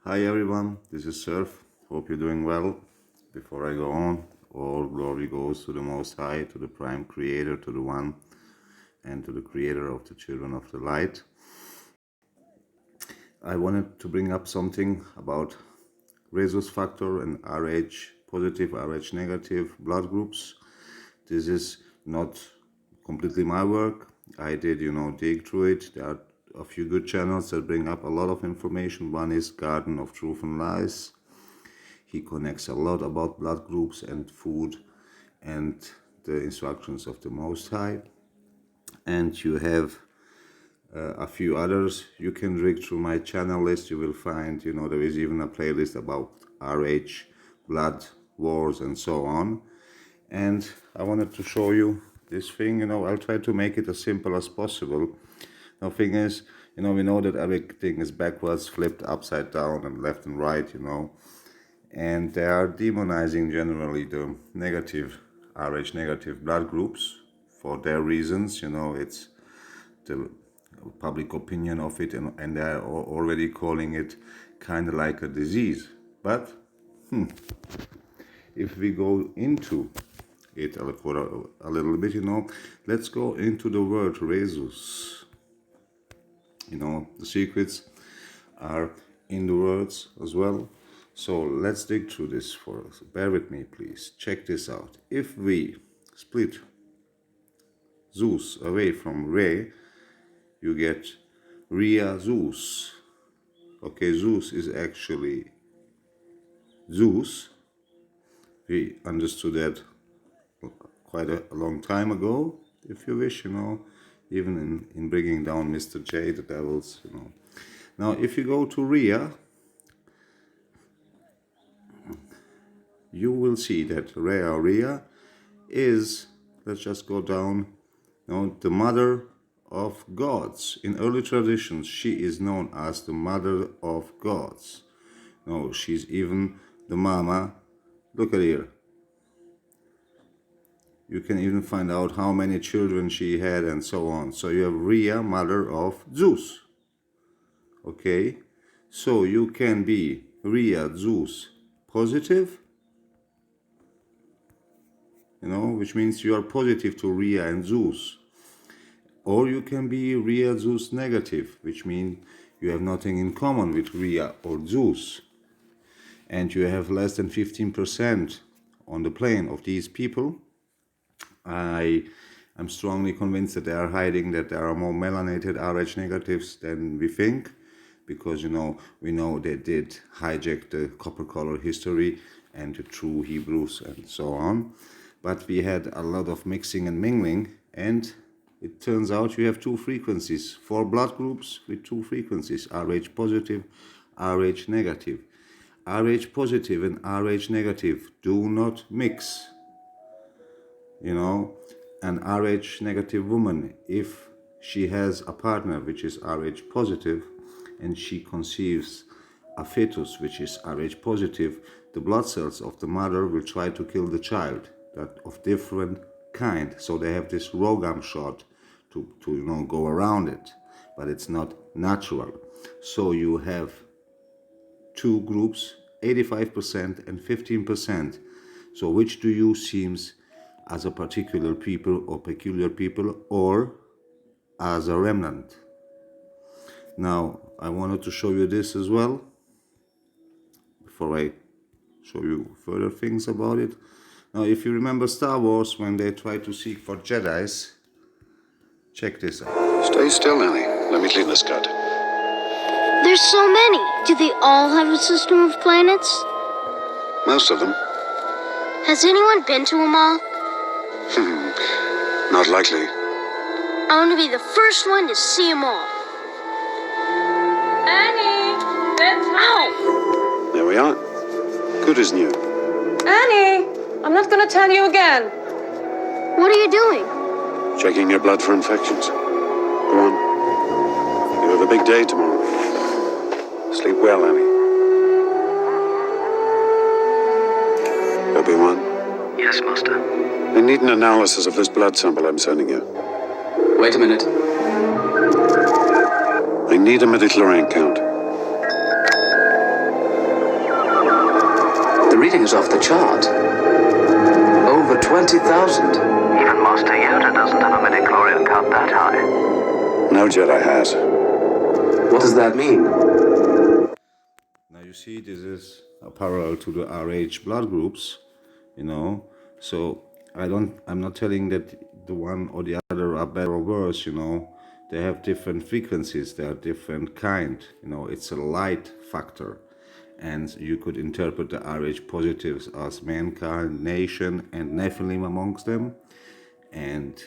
Hi everyone, this is Surf. Hope you're doing well. Before I go on, all glory goes to the Most High, to the Prime Creator, to the One, and to the Creator of the Children of the Light. I wanted to bring up something about RheaZeus factor and Rh positive, Rh negative blood groups. This is not completely my work. I did, dig through it. There are a few good channels that bring up a lot of information. One is Garden of Truth and Lies. He connects a lot about blood groups and food and the instructions of the Most High. And you have a few others. You can dig through my channel list. You will find, there is even a playlist about Rh, blood wars, and so on. And I wanted to show you this thing. I'll try to make it as simple as possible. The thing is, we know that everything is backwards, flipped, upside down, and left and right, and they are demonizing generally the negative, Rh negative blood groups for their reasons. It's the public opinion of it, and they're already calling it kind of like a disease. But if we go into it for a little bit, let's go into the word RheaZeus. The secrets are in the words as well. So let's dig through this for us. Bear with me, please. Check this out. If we split Zeus away from Re, you get RheaZeus. Okay, Zeus is actually Zeus. We understood that quite a long time ago, if you wish, even in bringing down Mr. J, the devils, Now, if you go to Rhea, you will see that Rhea is, let's just go down, the mother of gods. In early traditions, she is known as the mother of gods. No, she's even the mama. Look at here. You can even find out how many children she had and so on. So you have Rhea, mother of Zeus. Okay? So you can be RheaZeus positive, which means you are positive to Rhea and Zeus. Or you can be RheaZeus negative, which means you have nothing in common with Rhea or Zeus. And you have less than 15% on the plane of these people. I am strongly convinced that they are hiding, that there are more melanated Rh negatives than we think, because we know they did hijack the copper color history and the true Hebrews and so on. But we had a lot of mixing and mingling, and it turns out you have two frequencies, 4 blood groups with 2 frequencies, Rh positive, Rh negative. Rh positive and Rh negative do not mix. An Rh negative woman, if she has a partner which is Rh positive and she conceives a fetus which is Rh positive, the blood cells of the mother will try to kill the child, that of different kind. So they have this Rogam shot to go around it, but it's not natural. So you have 2 groups, 85% and 15%. So which do you seems as a particular people or peculiar people, or as a remnant? Now, I wanted to show you this as well, before I show you further things about it. Now, if you remember Star Wars, when they tried to seek for Jedis, check this out. Stay still, Annie. Let me clean this cut. There's so many. Do they all have a system of planets? Most of them. Has anyone been to them all? Not likely. I want to be the first one to see them all. Annie, bedtime. Ow! There we are. Good as new. Annie, I'm not going to tell you again. What are you doing? Checking your blood for infections. Go on. You have a big day tomorrow. Sleep well, Annie. Obi-Wan? Yes, Master. I need an analysis of this blood sample I'm sending you. Wait a minute. I need a midichlorian count. The reading is off the chart. Over 20,000. Even Master Yoda doesn't have a midichlorian count that high. No Jedi has. What does that mean? Now you see, this is a parallel to the RH blood groups, you know. So I'm not telling that the one or the other are better or worse, you know. They have different frequencies, they are different kind, you know. It's a light factor. And you could interpret the RH positives as mankind, nation, and Nephilim amongst them, and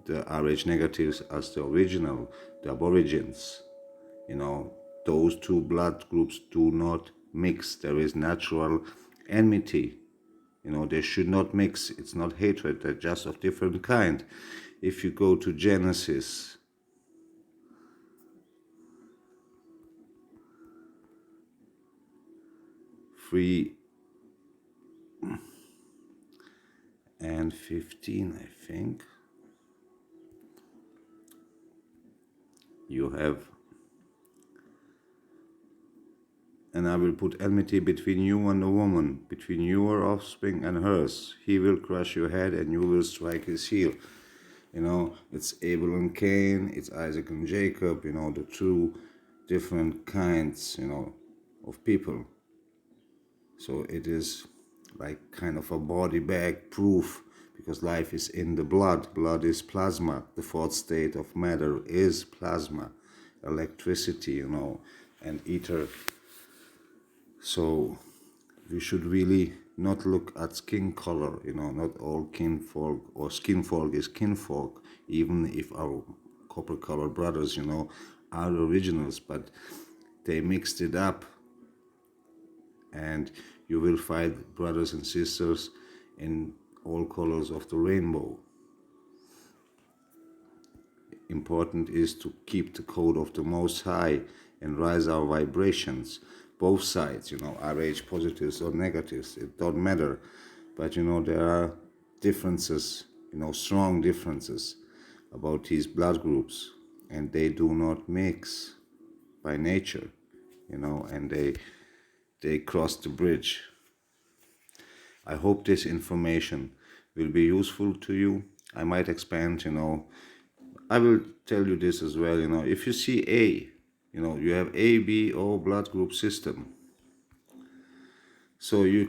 the RH negatives as the original, the aborigines. You know, those two blood groups do not mix. There is natural enmity. You know, they should not mix. It's not hatred, they're just of different kind. If you go to Genesis, Three and 15, I think, you have, and I will put enmity between you and the woman, between your offspring and hers. He will crush your head and you will strike his heel. You know, it's Abel and Cain, it's Isaac and Jacob, you know, the two different kinds, you know, of people. So it is like kind of a body bag proof, because life is in the blood. Blood is plasma. The fourth state of matter is plasma, electricity, you know, and ether. So we should really not look at skin color, you know, not all kinfolk or skinfolk is kinfolk, even if our copper colored brothers, you know, are originals, but they mixed it up. And you will find brothers and sisters in all colors of the rainbow. Important is to keep the code of the Most High and rise our vibrations. Both sides, you know, RH positives or negatives, it don't matter. But, you know, there are differences, you know, strong differences about these blood groups. And they do not mix by nature, you know, and they cross the bridge. I hope this information will be useful to you. I might expand, you know. I will tell you this as well, you know. If you see A, you know, you have A, B, O blood group system. So you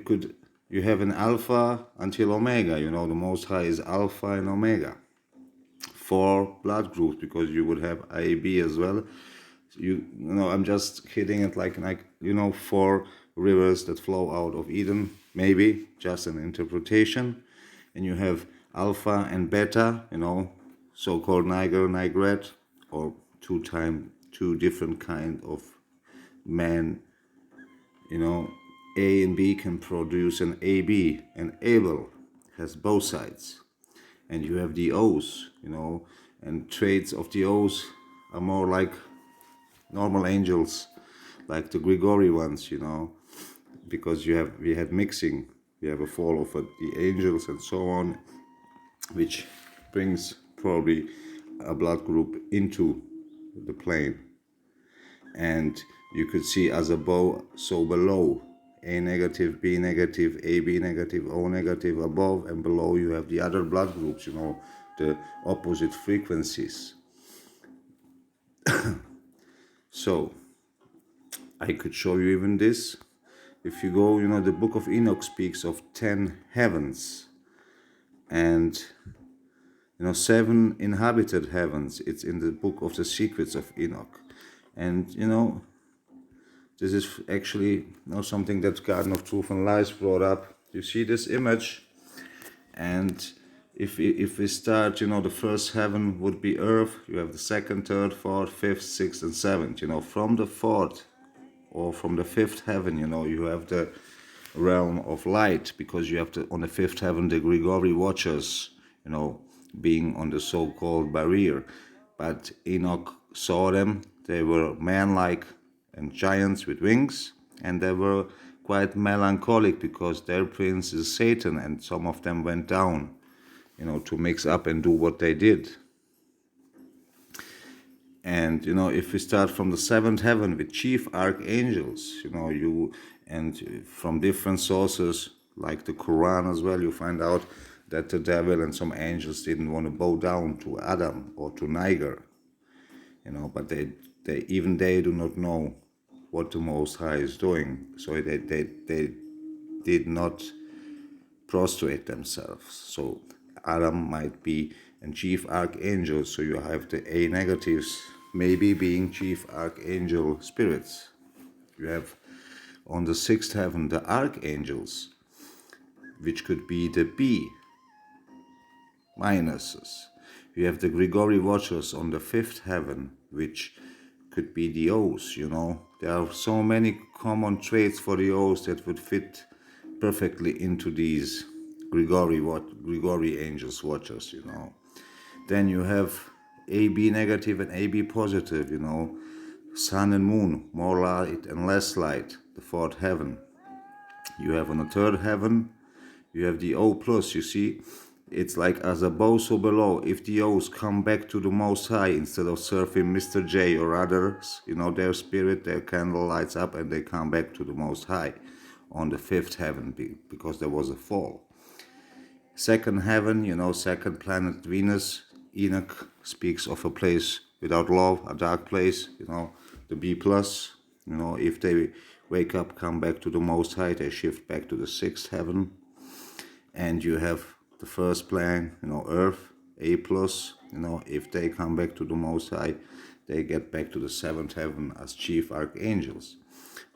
have an alpha until omega, you know. The Most High is alpha and omega. 4 blood groups, because you would have A, B as well. You know, I'm just hitting it like, you know, 4 rivers that flow out of Eden, maybe, just an interpretation. And you have alpha and beta, you know, so-called Niger, Nigrette, or two different kind of men, you know. A and B can produce an AB, and Abel has both sides. And you have the O's, you know, and traits of the O's are more like normal angels, like the Grigori ones, you know, because we had mixing, we have a fall of the angels and so on, which brings probably a blood group into the plane. And you could see as above, so below, A negative, B negative, AB negative, O negative. Above and below you have the other blood groups, you know, the opposite frequencies. So I could show you even this. If you go, you know, the book of Enoch speaks of 10 heavens and, you know, 7 inhabited heavens. It's in the book of the secrets of Enoch. And, you know, this is actually, you know, something that Garden of Truth and Lies brought up. You see this image, and if we start, you know, the first heaven would be earth. You have the second, third, fourth, fifth, sixth, and seventh. You know, from the fourth or from the fifth heaven, you know, you have the realm of light, because you have on the fifth heaven the Grigori watchers, you know, being on the so-called barrier. But Enoch saw them. They were man-like and giants with wings, and they were quite melancholic because their prince is Satan, and some of them went down, you know, to mix up and do what they did. And if we start from the seventh heaven with chief archangels, and from different sources like the Quran as well, you find out that the devil and some angels didn't want to bow down to Adam or to Niger, but they do not know what the Most High is doing, so they did not prostrate themselves. So Adam might be a chief archangel, so you have the A negatives maybe being chief archangel spirits. You have on the sixth heaven the archangels, which could be the B minuses. You have the Grigori watchers on the fifth heaven, which could be the O's. There are so many common traits for the O's that would fit perfectly into these Grigori angels watchers. Then you have AB negative and AB positive. Sun and moon, more light and less light, the fourth heaven. You have on the third heaven, you have the O plus. You see, it's like as above so below. If the O's come back to the Most High instead of surfing Mr. J or others, their spirit, their candle lights up and they come back to the Most High on the fifth heaven, because there was a fall. Second heaven, second planet Venus. Enoch speaks of a place without love, a dark place, the B plus. If they wake up, come back to the Most High, they shift back to the sixth heaven. And you have the first plane, Earth, A plus. If they come back to the Most High, they get back to the seventh heaven as chief archangels.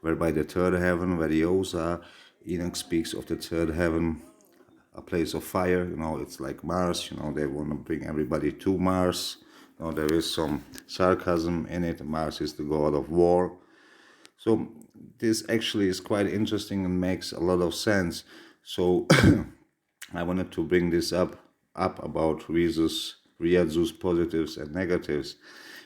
Whereby the third heaven, where the O's are, Enoch speaks of the third heaven, a place of fire. It's like Mars. They want to bring everybody to Mars. There is some sarcasm in it. Mars is the god of war. So this actually is quite interesting and makes a lot of sense. So I wanted to bring this up about RheaZeus positives and negatives.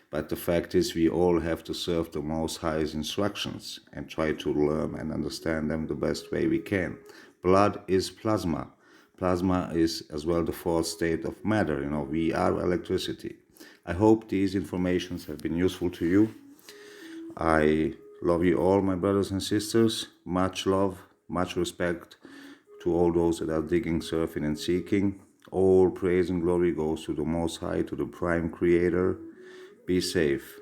But the fact is, we all have to serve the Most High's instructions and try to learn and understand them the best way we can. Blood is plasma. Plasma is as well the fourth state of matter. We are electricity. I hope these informations have been useful to you. I love you all, my brothers and sisters. Much love, much respect to all those that are digging, surfing, and seeking. All praise and glory goes to the Most High, to the Prime Creator. Be safe.